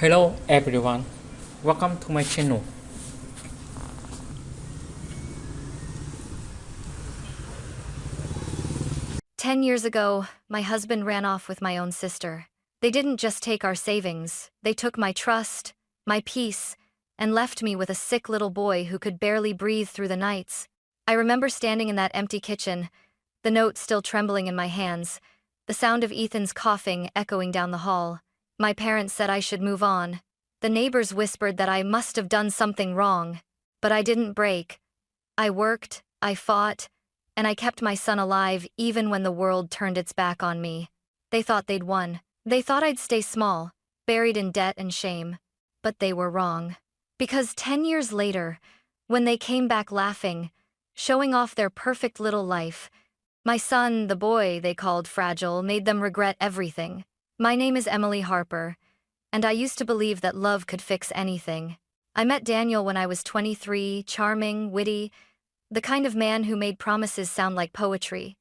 Hello everyone, welcome to my channel. 10 years ago, my husband ran off with my own sister. They didn't just take our savings, they took my trust, my peace, and left me with a sick little boy who could barely breathe through the nights. I remember standing in that empty kitchen, the note still trembling in my hands, the sound of Ethan's coughing echoing down the hall. My parents said I should move on. The neighbors whispered that I must have done something wrong. But I didn't break. I worked, I fought, and I kept my son alive even when the world turned its back on me. They thought they'd won. They thought I'd stay small, buried in debt and shame. But they were wrong. Because 10 years later, when they came back laughing, showing off their perfect little life, my son, the boy they called fragile, made them regret everything. My name is Emily Harper, and I used to believe that love could fix anything. I met Daniel when I was 23, charming, witty, the kind of man who made promises sound like poetry.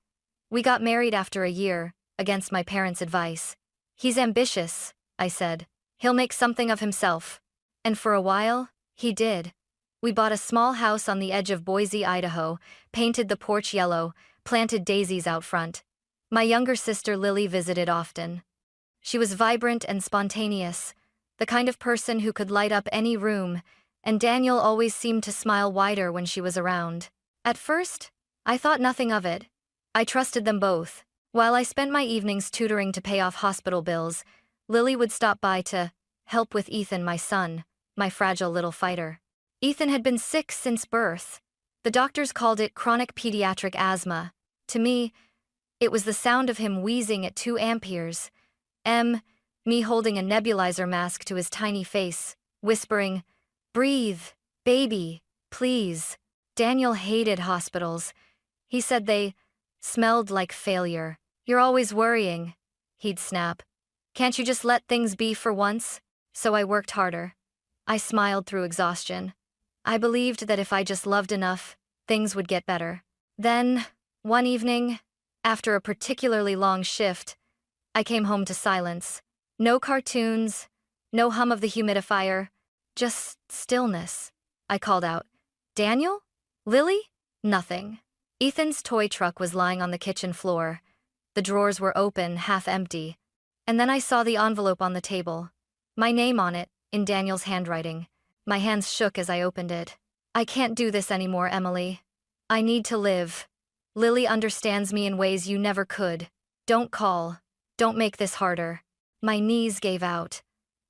We got married after a year, against my parents' advice. He's ambitious, I said. He'll make something of himself. And for a while, he did. We bought a small house on the edge of Boise, Idaho, painted the porch yellow, planted daisies out front. My younger sister Lily visited often. She was vibrant and spontaneous, the kind of person who could light up any room, and Daniel always seemed to smile wider when she was around. At first, I thought nothing of it. I trusted them both. While I spent my evenings tutoring to pay off hospital bills, Lily would stop by to help with Ethan, my son, my fragile little fighter. Ethan had been sick since birth. The doctors called it chronic pediatric asthma. To me, it was the sound of him wheezing at 2 amperes. Me holding a nebulizer mask to his tiny face, whispering, "Breathe, baby, please." Daniel hated hospitals. He said they smelled like failure. "You're always worrying," he'd snap. "Can't you just let things be for once?" So I worked harder. I smiled through exhaustion. I believed that if I just loved enough, things would get better. Then, one evening, after a particularly long shift, I came home to silence. No cartoons, no hum of the humidifier, just stillness. I called out, "Daniel? Lily?" Nothing. Ethan's toy truck was lying on the kitchen floor. The drawers were open, half empty. And then I saw the envelope on the table. My name on it, in Daniel's handwriting. My hands shook as I opened it. "I can't do this anymore, Emily. I need to live. Lily understands me in ways you never could. Don't call. Don't make this harder." My knees gave out.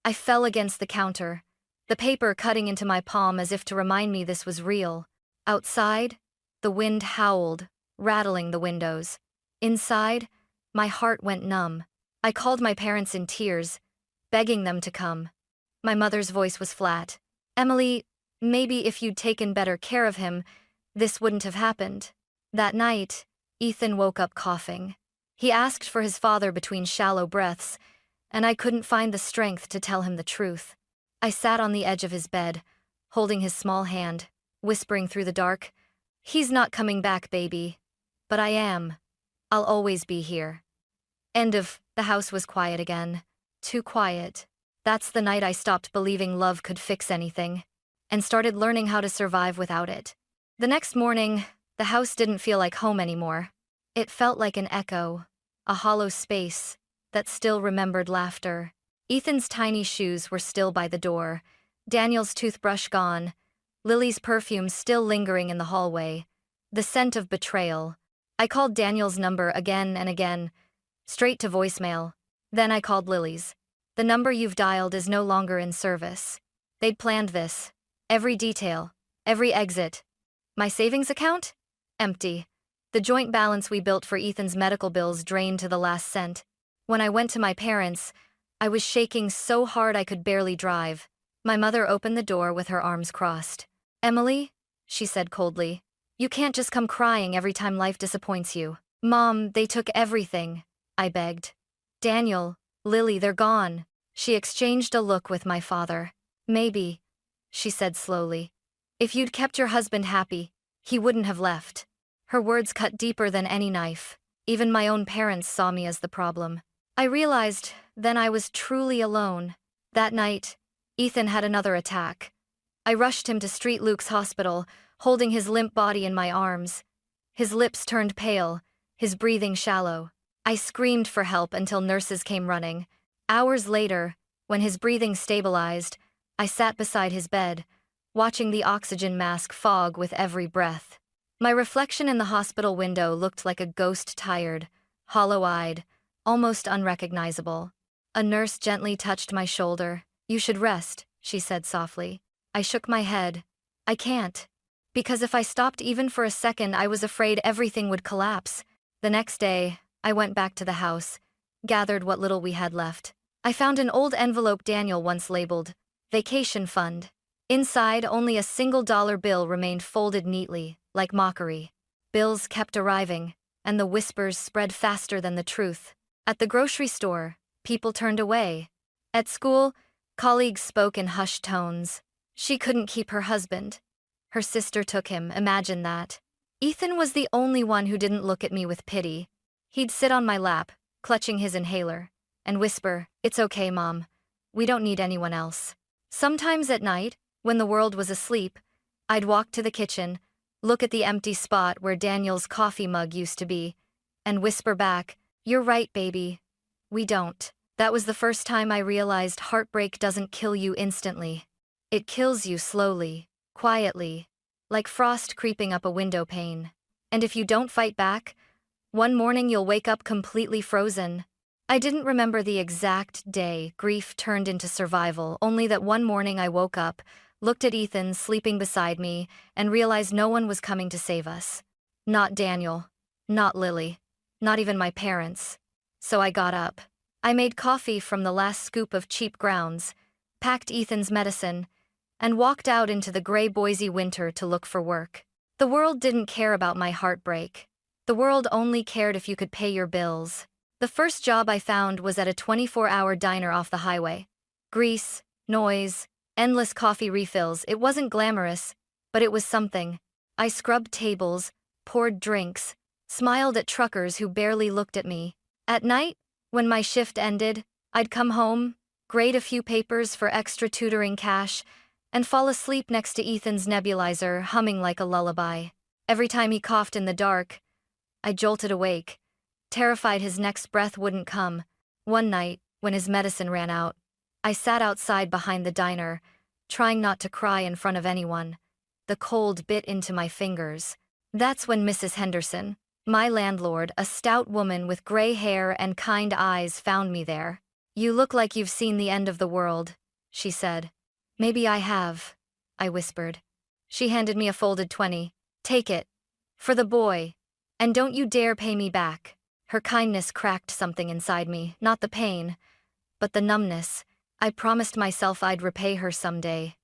I fell against the counter, the paper cutting into my palm as if to remind me this was real. Outside, the wind howled, rattling the windows. Inside, my heart went numb. I called my parents in tears, begging them to come. My mother's voice was flat. "Emily, maybe if you'd taken better care of him, this wouldn't have happened." That night, Ethan woke up coughing. He asked for his father between shallow breaths, and I couldn't find the strength to tell him the truth. I sat on the edge of his bed, holding his small hand, whispering through the dark, "He's not coming back, baby. But I am. I'll always be here." The house was quiet again. Too quiet. That's the night I stopped believing love could fix anything, and started learning how to survive without it. The next morning, the house didn't feel like home anymore. It felt like an echo, a hollow space that still remembered laughter. Ethan's tiny shoes were still by the door, Daniel's toothbrush gone, Lily's perfume still lingering in the hallway, the scent of betrayal. I called Daniel's number again and again, straight to voicemail. Then I called Lily's. "The number you've dialed is no longer in service." They'd planned this. Every detail, every exit. My savings account? Empty. The joint balance we built for Ethan's medical bills drained to the last cent. When I went to my parents, I was shaking so hard I could barely drive. My mother opened the door with her arms crossed. "Emily," she said coldly, "you can't just come crying every time life disappoints you." "Mom, they took everything," I begged. "Daniel, Lily, they're gone." She exchanged a look with my father. "Maybe," she said slowly, "if you'd kept your husband happy, he wouldn't have left." Her words cut deeper than any knife. Even my own parents saw me as the problem. I realized then I was truly alone. That night, Ethan had another attack. I rushed him to Street Luke's hospital, holding his limp body in my arms. His lips turned pale, his breathing shallow. I screamed for help until nurses came running. Hours later, when his breathing stabilized, I sat beside his bed, watching the oxygen mask fog with every breath. My reflection in the hospital window looked like a ghost, tired, hollow-eyed, almost unrecognizable. A nurse gently touched my shoulder. "You should rest," she said softly. I shook my head. "I can't." Because if I stopped even for a second, I was afraid everything would collapse. The next day, I went back to the house, gathered what little we had left. I found an old envelope Daniel once labeled vacation fund. Inside, only a single dollar bill remained folded neatly, like mockery. Bills kept arriving, and the whispers spread faster than the truth. At the grocery store, people turned away. At school, colleagues spoke in hushed tones. She couldn't keep her husband. Her sister took him, imagine that. Ethan was the only one who didn't look at me with pity. He'd sit on my lap, clutching his inhaler, and whisper, "It's okay, Mom. We don't need anyone else." Sometimes at night, when the world was asleep, I'd walk to the kitchen, look at the empty spot where Daniel's coffee mug used to be, and whisper back, "You're right, baby. We don't." That was the first time I realized heartbreak doesn't kill you instantly. It kills you slowly, quietly, like frost creeping up a window pane. And if you don't fight back, one morning you'll wake up completely frozen. I didn't remember the exact day grief turned into survival, only that one morning I woke up, looked at Ethan sleeping beside me, and realized no one was coming to save us. Not Daniel, not Lily, not even my parents. So I got up. I made coffee from the last scoop of cheap grounds, packed Ethan's medicine, and walked out into the gray Boise winter to look for work. The world didn't care about my heartbreak. The world only cared if you could pay your bills. The first job I found was at a 24-hour diner off the highway. Grease, noise, endless coffee refills. It wasn't glamorous, but it was something. I scrubbed tables, poured drinks, smiled at truckers who barely looked at me. At night, when my shift ended, I'd come home, grade a few papers for extra tutoring cash, and fall asleep next to Ethan's nebulizer, humming like a lullaby. Every time he coughed in the dark, I jolted awake, terrified his next breath wouldn't come. One night, when his medicine ran out, I sat outside behind the diner, trying not to cry in front of anyone. The cold bit into my fingers. That's when Mrs. Henderson, my landlord, a stout woman with gray hair and kind eyes, found me there. "You look like you've seen the end of the world," she said. "Maybe I have," I whispered. She handed me a folded 20. "Take it. For the boy. And don't you dare pay me back." Her kindness cracked something inside me, not the pain, but the numbness. I promised myself I'd repay her someday.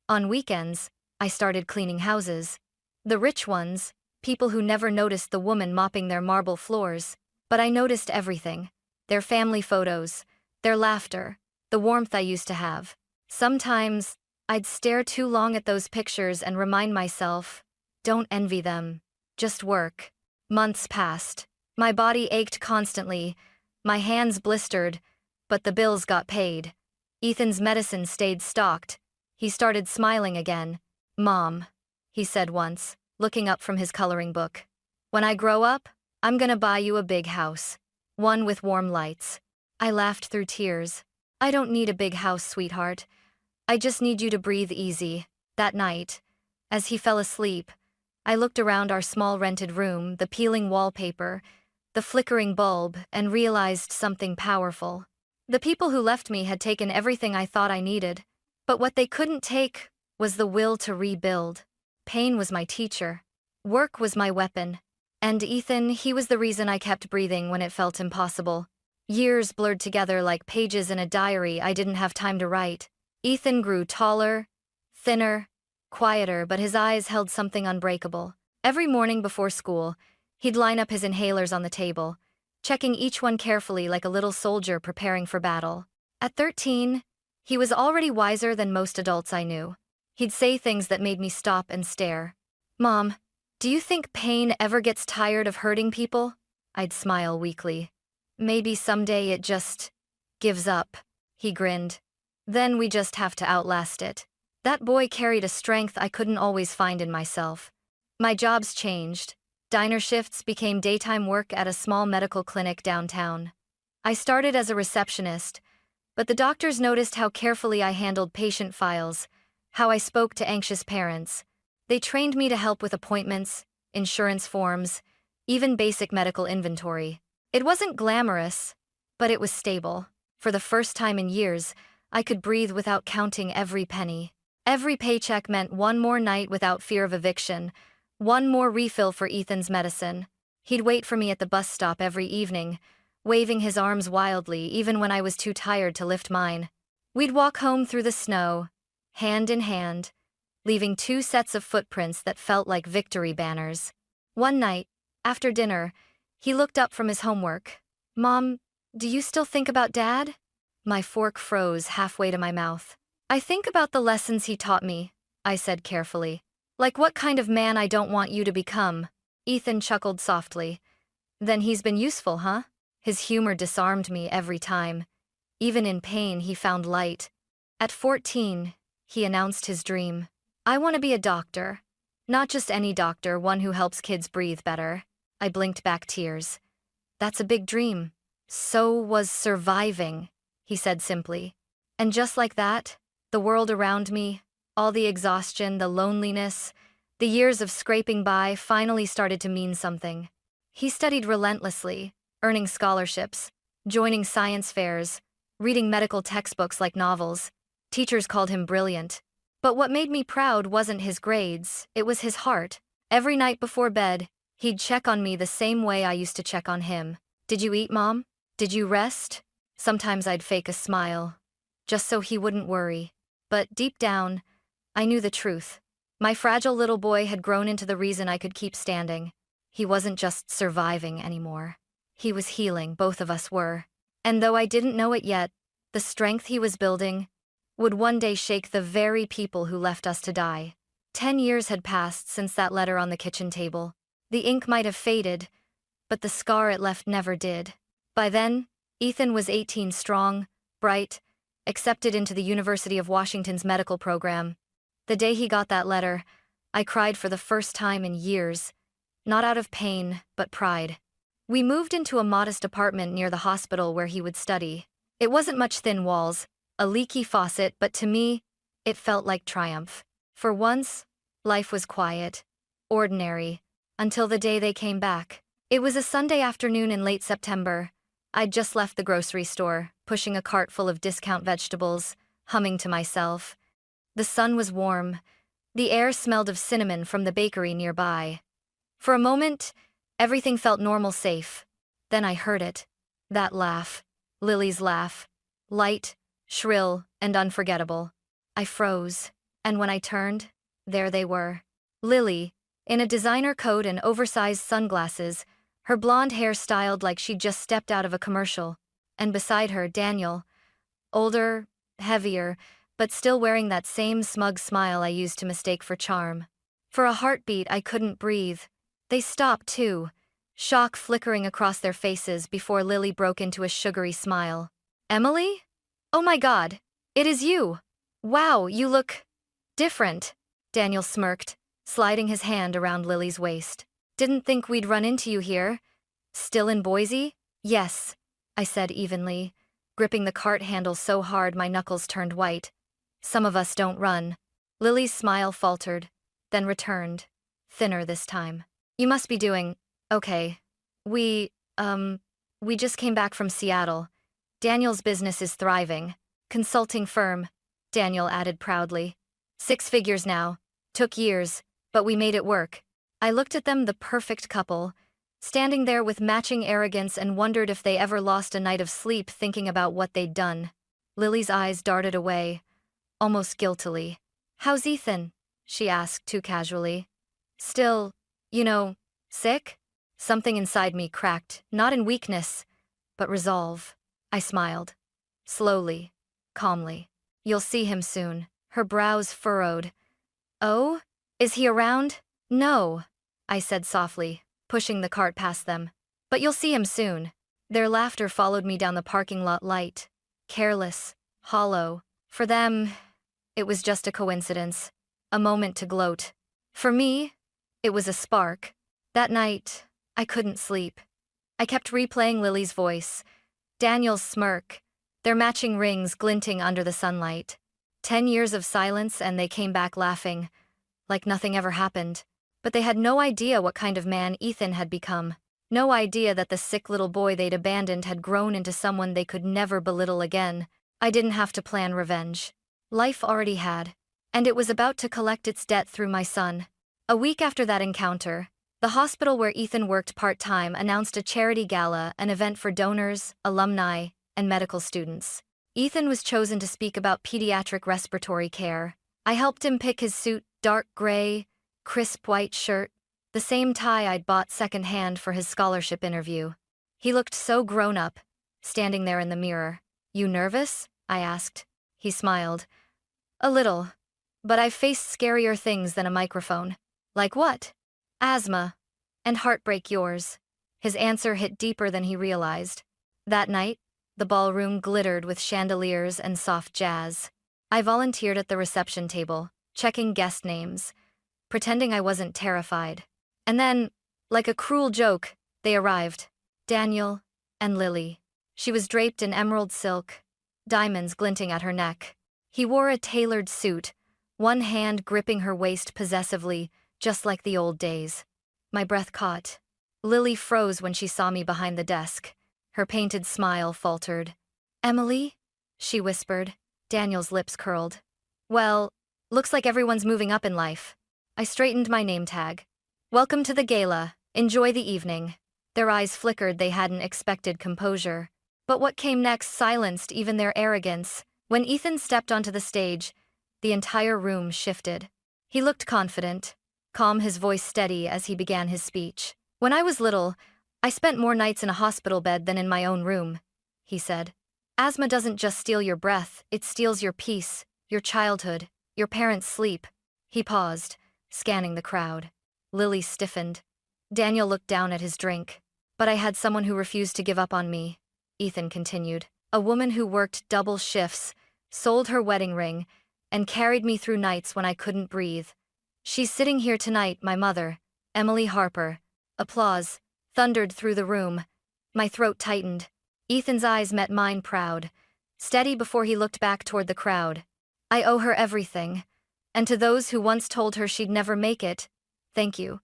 On weekends, I started cleaning houses. The rich ones, people who never noticed the woman mopping their marble floors. But I noticed everything. Their family photos, their laughter, the warmth I used to have. Sometimes, I'd stare too long at those pictures and remind myself, don't envy them, just work. Months passed. My body ached constantly, my hands blistered, but the bills got paid. Ethan's medicine stayed stocked. He started smiling again. "Mom," he said once, looking up from his coloring book. "When I grow up, I'm gonna buy you a big house. One with warm lights." I laughed through tears. "I don't need a big house, sweetheart. I just need you to breathe easy." That night, as he fell asleep, I looked around our small rented room, the peeling wallpaper, the flickering bulb, and realized something powerful. The people who left me had taken everything I thought I needed, but what they couldn't take was the will to rebuild. Pain was my teacher. Work was my weapon. And Ethan, he was the reason I kept breathing when it felt impossible. Years blurred together like pages in a diary I didn't have time to write. Ethan grew taller, thinner, quieter, but his eyes held something unbreakable. Every morning before school, he'd line up his inhalers on the table, checking each one carefully like a little soldier preparing for battle. At 13, he was already wiser than most adults I knew. He'd say things that made me stop and stare. "Mom, do you think pain ever gets tired of hurting people?" I'd smile weakly. "Maybe someday it just gives up," he grinned. Then we just have to outlast it. That boy carried a strength I couldn't always find in myself. My jobs changed. Diner shifts became daytime work at a small medical clinic downtown. I started as a receptionist, but the doctors noticed how carefully I handled patient files, how I spoke to anxious parents. They trained me to help with appointments, insurance forms, even basic medical inventory. It wasn't glamorous, but it was stable. For the first time in years, I could breathe without counting every penny. Every paycheck meant one more night without fear of eviction, one more refill for Ethan's medicine. He'd wait for me at the bus stop every evening, waving his arms wildly even when I was too tired to lift mine. We'd walk home through the snow, hand in hand, leaving 2 sets of footprints that felt like victory banners. One night, after dinner, he looked up from his homework. "Mom, do you still think about Dad?" My fork froze halfway to my mouth. "I think about the lessons he taught me," I said carefully. "Like what kind of man I don't want you to become." Ethan chuckled softly. "Then he's been useful, huh?" His humor disarmed me every time. Even in pain, he found light. At 14, he announced his dream. "I want to be a doctor. Not just any doctor, one who helps kids breathe better." I blinked back tears. "That's a big dream." "So was surviving," he said simply. And just like that, the world around me, all the exhaustion, the loneliness, the years of scraping by finally started to mean something. He studied relentlessly, earning scholarships, joining science fairs, reading medical textbooks like novels. Teachers called him brilliant. But what made me proud wasn't his grades, it was his heart. Every night before bed, he'd check on me the same way I used to check on him. "Did you eat, Mom? Did you rest?" Sometimes I'd fake a smile, just so he wouldn't worry. But deep down, I knew the truth. My fragile little boy had grown into the reason I could keep standing. He wasn't just surviving anymore. He was healing, both of us were. And though I didn't know it yet, the strength he was building would one day shake the very people who left us to die. 10 years had passed since that letter on the kitchen table. The ink might have faded, but the scar it left never did. By then, Ethan was 18, strong, bright, accepted into the University of Washington's medical program. The day he got that letter, I cried for the first time in years, not out of pain, but pride. We moved into a modest apartment near the hospital where he would study. It wasn't much thin walls, a leaky faucet, but to me, it felt like triumph. For once, life was quiet, ordinary, until the day they came back. It was a Sunday afternoon in late September. I'd just left the grocery store, pushing a cart full of discount vegetables, humming to myself. The sun was warm. The air smelled of cinnamon from the bakery nearby. For a moment, everything felt normal, safe. Then I heard it. That laugh. Lily's laugh. Light, shrill, and unforgettable. I froze, and when I turned, there they were. Lily, in a designer coat and oversized sunglasses, her blonde hair styled like she'd just stepped out of a commercial. And beside her, Daniel. Older, heavier, but still wearing that same smug smile I used to mistake for charm. For a heartbeat, I couldn't breathe. They stopped, too, shock flickering across their faces before Lily broke into a sugary smile. "Emily? Oh my God, it is you! Wow, you look different," Daniel smirked, sliding his hand around Lily's waist. "Didn't think we'd run into you here. Still in Boise?" "Yes," I said evenly, gripping the cart handle so hard my knuckles turned white. "Some of us don't run." Lily's smile faltered, then returned, thinner this time. "You must be doing okay. We just came back from Seattle. Daniel's business is thriving. Consulting firm," Daniel added proudly. 6 figures now. Took years, but we made it work." I looked at them, the perfect couple, standing there with matching arrogance, and wondered if they ever lost a night of sleep thinking about what they'd done. Lily's eyes darted away, almost guiltily. "How's Ethan?" she asked too casually. "Still, sick?" Something inside me cracked, not in weakness, but resolve. I smiled. Slowly, calmly. "You'll see him soon." Her brows furrowed. "Oh? Is he around?" "No," I said softly, pushing the cart past them. "But you'll see him soon." Their laughter followed me down the parking lot, light, careless, hollow. For them, it was just a coincidence, a moment to gloat. For me, it was a spark. That night, I couldn't sleep. I kept replaying Lily's voice, Daniel's smirk, their matching rings glinting under the sunlight. 10 years of silence and they came back laughing, like nothing ever happened. But they had no idea what kind of man Ethan had become. No idea that the sick little boy they'd abandoned had grown into someone they could never belittle again. I didn't have to plan revenge. Life already had. And it was about to collect its debt through my son. A week after that encounter, the hospital where Ethan worked part-time announced a charity gala, an event for donors, alumni, and medical students. Ethan was chosen to speak about pediatric respiratory care. I helped him pick his suit, dark gray, crisp white shirt, the same tie I'd bought secondhand for his scholarship interview. He looked so grown up, standing there in the mirror. "You nervous?" I asked. He smiled. "A little. But I've faced scarier things than a microphone." "Like what?" "Asthma. And heartbreak yours." His answer hit deeper than he realized. That night, the ballroom glittered with chandeliers and soft jazz. I volunteered at the reception table, checking guest names, pretending I wasn't terrified. And then, like a cruel joke, they arrived. Daniel and Lily. She was draped in emerald silk, diamonds glinting at her neck. He wore a tailored suit, one hand gripping her waist possessively, just like the old days. My breath caught. Lily froze when she saw me behind the desk. Her painted smile faltered. "Emily?" she whispered. Daniel's lips curled. "Well, looks like everyone's moving up in life." I straightened my name tag. "Welcome to the gala. Enjoy the evening." Their eyes flickered, they hadn't expected composure. But what came next silenced even their arrogance. When Ethan stepped onto the stage, the entire room shifted. He looked confident, calm, his voice steady as he began his speech. "When I was little, I spent more nights in a hospital bed than in my own room," he said. "Asthma doesn't just steal your breath, it steals your peace, your childhood, your parents' sleep." He paused, scanning the crowd. Lily stiffened. Daniel looked down at his drink. "But I had someone who refused to give up on me," Ethan continued. "A woman who worked double shifts, sold her wedding ring, and carried me through nights when I couldn't breathe. She's sitting here tonight, my mother, Emily Harper." Applause thundered through the room. My throat tightened. Ethan's eyes met mine, proud, steady before he looked back toward the crowd. "I owe her everything. And to those who once told her she'd never make it, thank you.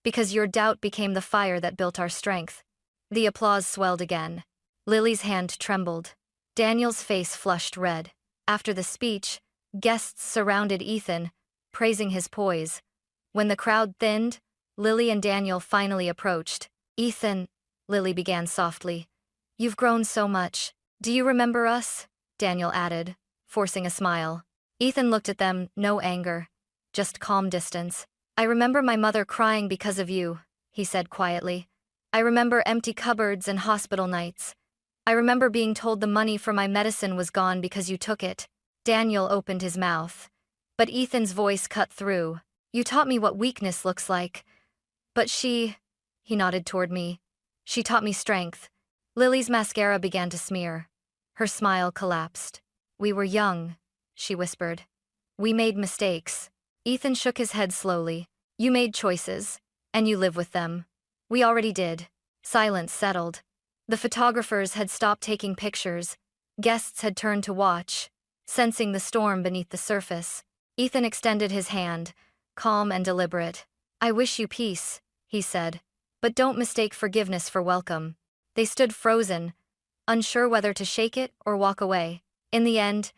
Because your doubt became the fire that built our strength." The applause swelled again. Lily's hand trembled. Daniel's face flushed red. After the speech, guests surrounded Ethan, praising his poise. When the crowd thinned, Lily and Daniel finally approached. "Ethan," Lily began softly, "you've grown so much. Do you remember us?" Daniel added, forcing a smile. Ethan looked at them, no anger, just calm distance. "I remember my mother crying because of you," he said quietly. "I remember empty cupboards and hospital nights. I remember being told the money for my medicine was gone because you took it." Daniel opened his mouth, but Ethan's voice cut through. "You taught me what weakness looks like. But he nodded toward me. "She taught me strength." Lily's mascara began to smear. Her smile collapsed. "We were young," she whispered. "We made mistakes." Ethan shook his head slowly. "You made choices, and you live with them. We already did." Silence settled. The photographers had stopped taking pictures. Guests had turned to watch, sensing the storm beneath the surface. Ethan extended his hand, calm and deliberate. "I wish you peace," he said. "But don't mistake forgiveness for welcome." They stood frozen, unsure whether to shake it or walk away. In the end,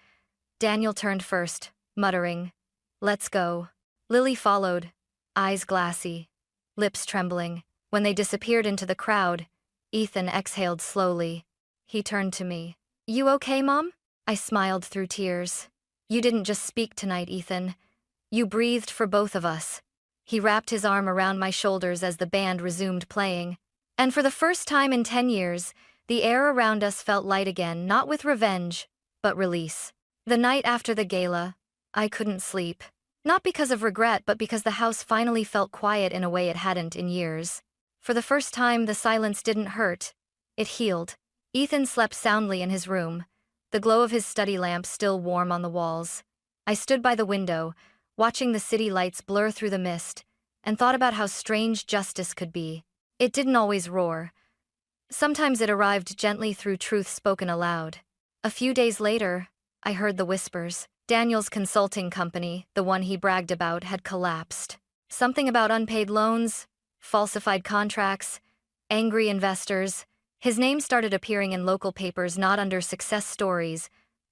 Daniel turned first, muttering, "Let's go." Lily followed, eyes glassy, lips trembling. When they disappeared into the crowd, Ethan exhaled slowly. He turned to me. "You okay, Mom?" I smiled through tears. "You didn't just speak tonight, Ethan. You breathed for both of us." He wrapped his arm around my shoulders as the band resumed playing. And for the first time in 10 years, the air around us felt light again, not with revenge, but release. The night after the gala, I couldn't sleep. Not because of regret, but because the house finally felt quiet in a way it hadn't in years. For the first time, the silence didn't hurt. It healed. Ethan slept soundly in his room, the glow of his study lamp still warm on the walls. I stood by the window, watching the city lights blur through the mist, and thought about how strange justice could be. It didn't always roar. Sometimes it arrived gently through truth spoken aloud. A few days later, I heard the whispers. Daniel's consulting company, the one he bragged about, had collapsed. Something about unpaid loans, falsified contracts, angry investors. His name started appearing in local papers not under success stories,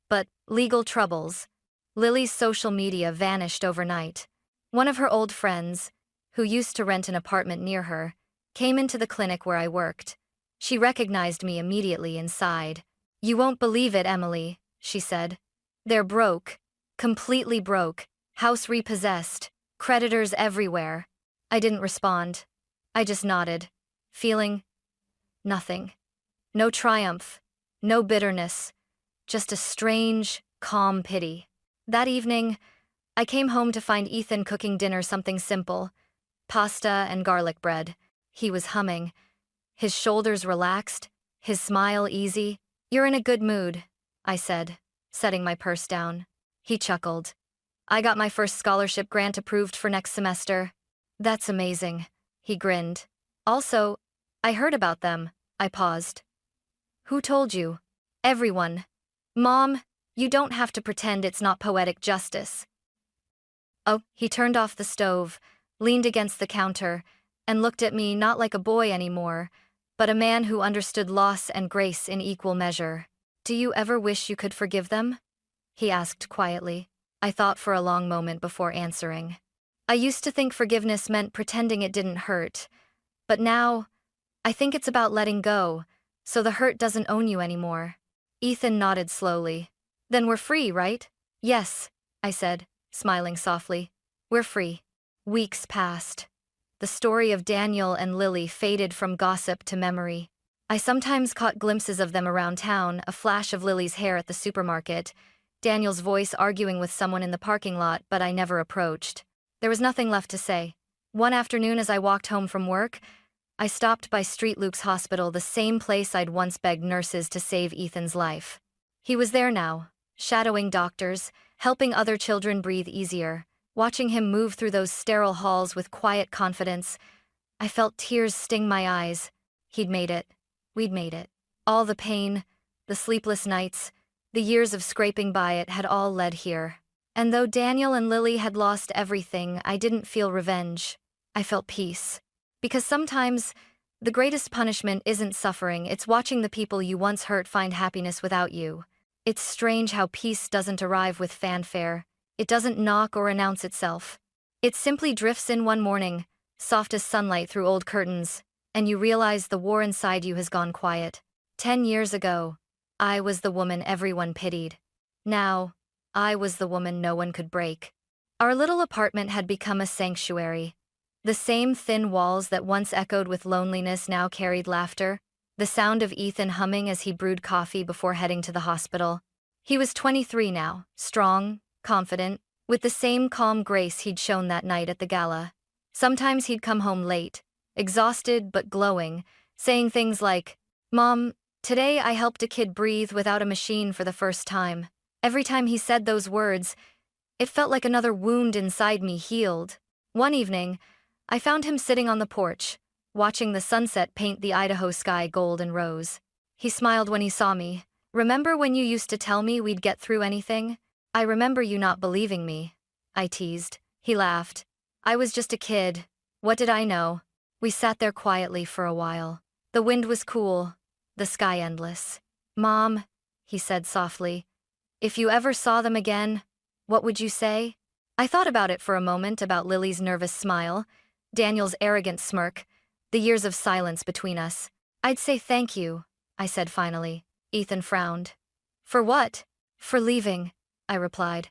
but legal troubles. Lily's social media vanished overnight. One of her old friends, who used to rent an apartment near her, came into the clinic where I worked. She recognized me immediately and sighed. "You won't believe it, Emily," she said. "They're broke. Completely broke. House repossessed. Creditors everywhere." I didn't respond. I just nodded, feeling nothing. No triumph, no bitterness, just a strange, calm pity. That evening, I came home to find Ethan cooking dinner, something simple, pasta and garlic bread. He was humming, his shoulders relaxed, his smile easy. "You're in a good mood," I said, setting my purse down. He chuckled. "I got my first scholarship grant approved for next semester." "That's amazing," he grinned. "Also, I heard about them." I paused. "Who told you?" "Everyone. Mom, you don't have to pretend it's not poetic justice." Oh, he turned off the stove, leaned against the counter, and looked at me not like a boy anymore, but a man who understood loss and grace in equal measure. "Do you ever wish you could forgive them?" he asked quietly. I thought for a long moment before answering. I used to think forgiveness meant pretending it didn't hurt, but now, I think it's about letting go, so the hurt doesn't own you anymore. Ethan nodded slowly. "Then we're free, right?" "Yes," I said, smiling softly. "We're free." Weeks passed. The story of Daniel and Lily faded from gossip to memory. I sometimes caught glimpses of them around town, a flash of Lily's hair at the supermarket, Daniel's voice arguing with someone in the parking lot, but I never approached. There was nothing left to say. One afternoon as I walked home from work, I stopped by St. Luke's Hospital, the same place I'd once begged nurses to save Ethan's life. He was there now, shadowing doctors, helping other children breathe easier. Watching him move through those sterile halls with quiet confidence, I felt tears sting my eyes. He'd made it. We'd made it. All the pain, the sleepless nights, the years of scraping by it had all led here. And though Daniel and Lily had lost everything, I didn't feel revenge. I felt peace. Because sometimes, the greatest punishment isn't suffering, it's watching the people you once hurt find happiness without you. It's strange how peace doesn't arrive with fanfare. It doesn't knock or announce itself. It simply drifts in one morning, soft as sunlight through old curtains, and you realize the war inside you has gone quiet. 10 years ago, I was the woman everyone pitied. Now, I was the woman no one could break. Our little apartment had become a sanctuary. The same thin walls that once echoed with loneliness now carried laughter, the sound of Ethan humming as he brewed coffee before heading to the hospital. He was 23 now, strong, confident, with the same calm grace he'd shown that night at the gala. Sometimes he'd come home late, exhausted but glowing, saying things like, "Mom, today I helped a kid breathe without a machine for the first time." Every time he said those words, it felt like another wound inside me healed. One evening, I found him sitting on the porch, watching the sunset paint the Idaho sky gold and rose. He smiled when he saw me. "Remember when you used to tell me we'd get through anything? I remember you not believing me," I teased. He laughed. "I was just a kid. What did I know?" We sat there quietly for a while. The wind was cool, the sky endless. "Mom," he said softly, "if you ever saw them again, what would you say?" I thought about it for a moment, about Lily's nervous smile, Daniel's arrogant smirk, the years of silence between us. "I'd say thank you," I said finally. Ethan frowned. "For what?" "For leaving," I replied.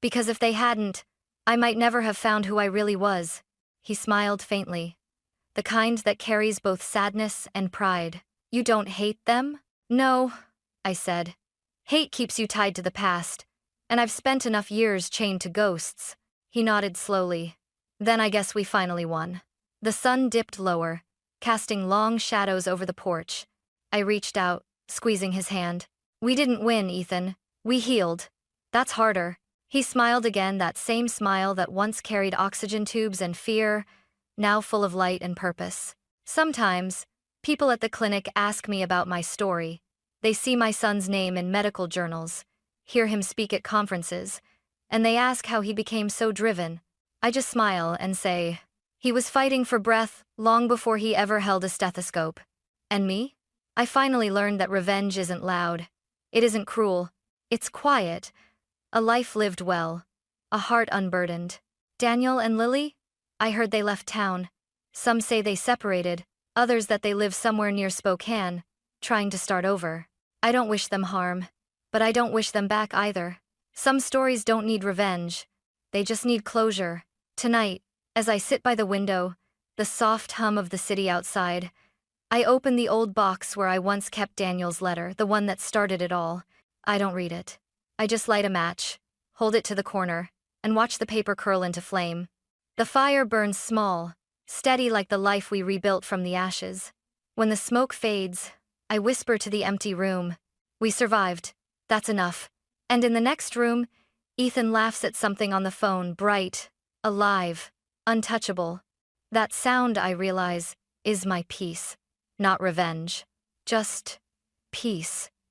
"Because if they hadn't, I might never have found who I really was." He smiled faintly. The kind that carries both sadness and pride. "You don't hate them?" "No," I said. "Hate keeps you tied to the past, and I've spent enough years chained to ghosts." He nodded slowly. "Then I guess we finally won." The sun dipped lower, casting long shadows over the porch. I reached out, squeezing his hand. We didn't win, Ethan. We healed. That's harder. He smiled again, that same smile that once carried oxygen tubes and fear, now full of light and purpose. Sometimes, people at the clinic ask me about my story. They see my son's name in medical journals, hear him speak at conferences, and they ask how he became so driven. I just smile and say, he was fighting for breath long before he ever held a stethoscope. And me? I finally learned that revenge isn't loud. It isn't cruel. It's quiet. A life lived well. A heart unburdened. Daniel and Lily? I heard they left town. Some say they separated, others that they live somewhere near Spokane, trying to start over. I don't wish them harm, but I don't wish them back either. Some stories don't need revenge. They just need closure. Tonight, as I sit by the window, the soft hum of the city outside, I open the old box where I once kept Daniel's letter, the one that started it all. I don't read it. I just light a match, hold it to the corner, and watch the paper curl into flame. The fire burns small, steady like the life we rebuilt from the ashes. When the smoke fades, I whisper to the empty room, "We survived. That's enough." And in the next room, Ethan laughs at something on the phone, bright, alive, untouchable. That sound, I realize, is my peace. Not revenge. Just peace.